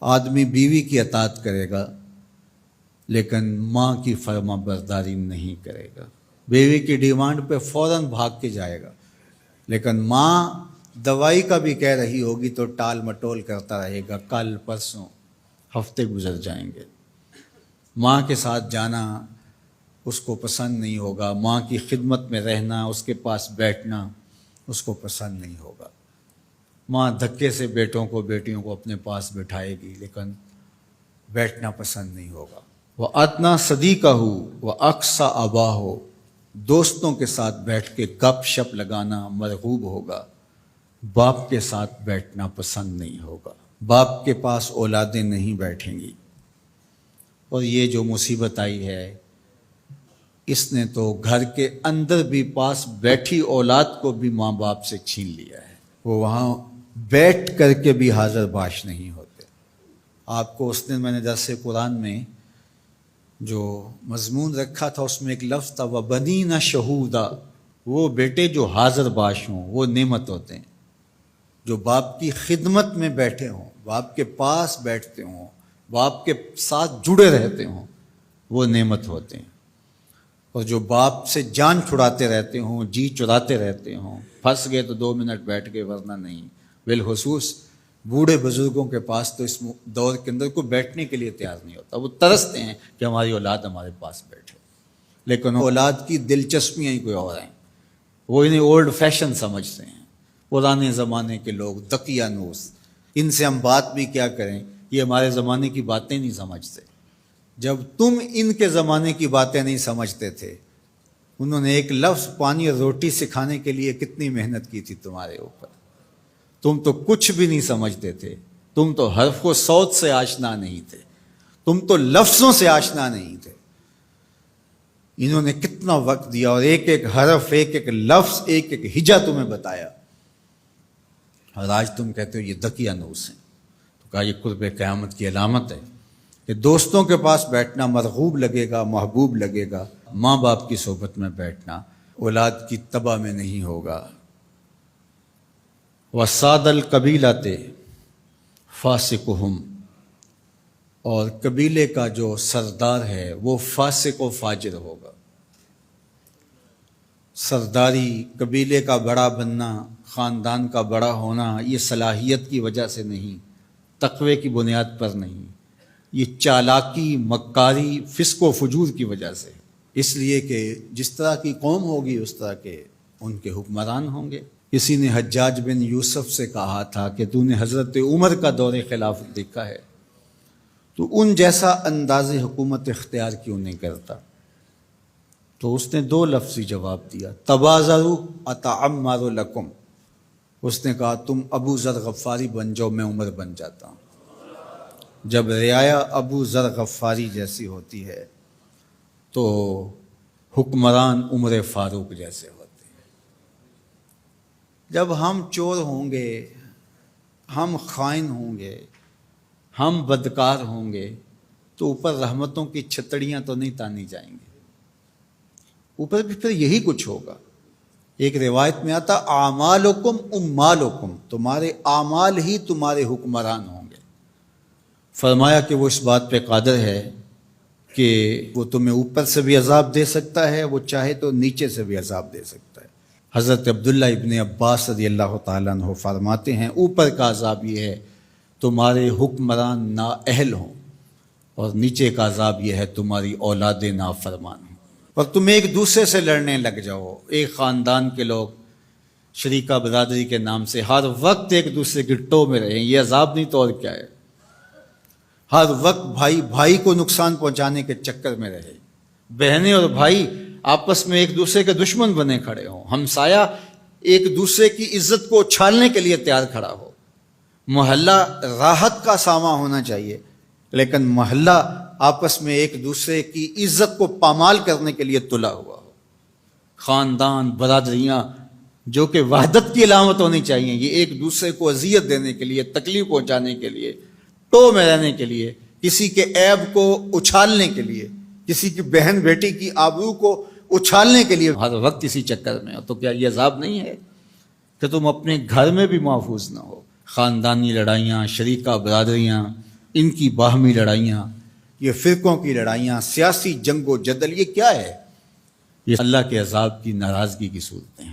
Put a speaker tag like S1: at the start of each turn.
S1: آدمی بیوی کی اطاعت کرے گا لیکن ماں کی فرما برداری نہیں کرے گا، بیوی کی ڈیمانڈ پہ فوراً بھاگ کے جائے گا، لیکن ماں دوائی کا بھی کہہ رہی ہوگی تو ٹال مٹول کرتا رہے گا، کل پرسوں ہفتے گزر جائیں گے، ماں کے ساتھ جانا اس کو پسند نہیں ہوگا، ماں کی خدمت میں رہنا، اس کے پاس بیٹھنا اس کو پسند نہیں ہوگا۔ ماں دھکے سے بیٹوں کو بیٹیوں کو اپنے پاس بٹھائے گی لیکن بیٹھنا پسند نہیں ہوگا۔ وَأَدْنَىٰ صَدِيقَهُ وَأَقْصَىٰ أَبَاهُ، دوستوں کے ساتھ بیٹھ کے گپ شپ لگانا مرغوب ہوگا، باپ کے ساتھ بیٹھنا پسند نہیں ہوگا، باپ کے پاس اولادیں نہیں بیٹھیں گی۔ اور یہ جو مصیبت آئی ہے اس نے تو گھر کے اندر بھی پاس بیٹھی اولاد کو بھی ماں باپ سے چھین لیا ہے، وہ وہاں بیٹھ کر کے بھی حاضر باش نہیں ہوتے۔ آپ کو اس دن میں نے درس قرآن میں جو مضمون رکھا تھا اس میں ایک لفظ تھا وَبَنِينَ شَهُودًا، وہ بیٹے جو حاضر باش ہوں وہ نعمت ہوتے ہیں، جو باپ کی خدمت میں بیٹھے ہوں، باپ کے پاس بیٹھتے ہوں، باپ کے ساتھ جڑے رہتے ہوں، وہ نعمت ہوتے ہیں۔ اور جو باپ سے جان چھڑاتے رہتے ہوں، جی چراتے رہتے ہوں، پھنس گئے تو 2 منٹ بیٹھ گئے ورنہ نہیں، بالخصوص بوڑھے بزرگوں کے پاس تو اس دور کے اندر کوئی بیٹھنے کے لیے تیار نہیں ہوتا، وہ ترستے ہیں کہ ہماری اولاد ہمارے پاس بیٹھے، لیکن اولاد کی دلچسپیاں ہی کوئی اور ہیں، وہ انہیں اولڈ فیشن سمجھتے ہیں، پرانے زمانے کے لوگ دقیانوس، ان سے ہم بات بھی کیا کریں، یہ ہمارے زمانے کی باتیں نہیں سمجھتے۔ جب تم ان کے زمانے کی باتیں نہیں سمجھتے تھے، انہوں نے ایک لفظ پانی اور روٹی سکھانے کے لیے کتنی محنت کی تھی تمہارے اوپر، تم تو کچھ بھی نہیں سمجھتے تھے، تم تو حرف و صوت سے آشنا نہیں تھے، تم تو لفظوں سے آشنا نہیں تھے، انہوں نے کتنا وقت دیا اور ایک ایک حرف، ایک ایک لفظ، ایک ایک ہجا تمہیں بتایا، اور آج تم کہتے ہو یہ دقیانوس ہیں۔ تو کہا یہ قرب قیامت کی علامت ہے کہ دوستوں کے پاس بیٹھنا مرغوب لگے گا، محبوب لگے گا، ماں باپ کی صحبت میں بیٹھنا اولاد کی تباہ میں نہیں ہوگا۔ وَسَادَ الْقَبِيلَةِ فَاسِقُهُمْ، اور قبیلے کا جو سردار ہے وہ فاسق و فاجر ہوگا۔ سرداری، قبیلے کا بڑا بننا، خاندان کا بڑا ہونا، یہ صلاحیت کی وجہ سے نہیں، تقوی کی بنیاد پر نہیں، یہ چالاکی، مکاری، فسق و فجور کی وجہ سے، اس لیے کہ جس طرح کی قوم ہوگی اس طرح کے ان کے حکمران ہوں گے۔ کسی نے حجاج بن یوسف سے کہا تھا کہ تو نے حضرت عمر کا دور خلافت دیکھا ہے، تو ان جیسا انداز حکومت اختیار کیوں نہیں کرتا؟ تو اس نے 2 لفظی جواب دیا، تبازروا اتعمر لکم، اس نے کہا تم ابو ذر غفاری بن جاؤ، میں عمر بن جاتا ہوں۔ جب رعایا ابو ذر غفاری جیسی ہوتی ہے تو حکمران عمر فاروق جیسے ہوتے ہیں۔ جب ہم چور ہوں گے، ہم خائن ہوں گے، ہم بدکار ہوں گے تو اوپر رحمتوں کی چھتڑیاں تو نہیں تانی جائیں گے، اوپر بھی پھر یہی کچھ ہوگا۔ ایک روایت میں آتا اعمالکم امالکم، تمہارے اعمال ہی تمہارے حکمران ہوں گے۔ فرمایا کہ وہ اس بات پہ قادر ہے کہ وہ تمہیں اوپر سے بھی عذاب دے سکتا ہے، وہ چاہے تو نیچے سے بھی عذاب دے سکتا ہے۔ حضرت عبداللہ ابن عباس رضی اللہ تعالیٰ عنہ فرماتے ہیں اوپر کا عذاب یہ ہے تمہارے حکمران نااہل ہوں، اور نیچے کا عذاب یہ ہے تمہاری اولاد نافرمان ہوں، اور تم ایک دوسرے سے لڑنے لگ جاؤ، ایک خاندان کے لوگ شریکہ برادری کے نام سے ہر وقت ایک دوسرے کی ٹو میں رہیں، یہ عذاب نہیں تو اور کیا ہے؟ ہر وقت بھائی بھائی کو نقصان پہنچانے کے چکر میں رہے، بہنیں اور بھائی آپس میں ایک دوسرے کے دشمن بنے کھڑے ہوں، ہمسایہ ایک دوسرے کی عزت کو اچھالنے کے لیے تیار کھڑا ہو، محلہ راحت کا ساما ہونا چاہیے لیکن محلہ آپس میں ایک دوسرے کی عزت کو پامال کرنے کے لیے تلا ہوا ہو، خاندان، برادریاں جو کہ وحدت کی علامت ہونی چاہیے، یہ ایک دوسرے کو اذیت دینے کے لیے، تکلیف پہنچانے کے لیے، ٹو میں رہنے کے لیے، کسی کے عیب کو اچھالنے کے لیے، کسی کی بہن بیٹی کی آبرو کو اچھالنے کے لیے ہر وقت اسی چکر میں ہو، تو کیا یہ عذاب نہیں ہے کہ تم اپنے گھر میں بھی محفوظ نہ ہو؟ خاندانی لڑائیاں، شریکہ برادریاں، ان کی باہمی لڑائیاں، یہ فرقوں کی لڑائیاں، سیاسی جنگ و جدل، یہ کیا ہے؟ یہ اللہ کے عذاب کی ناراضگی کی صورتیں ہیں۔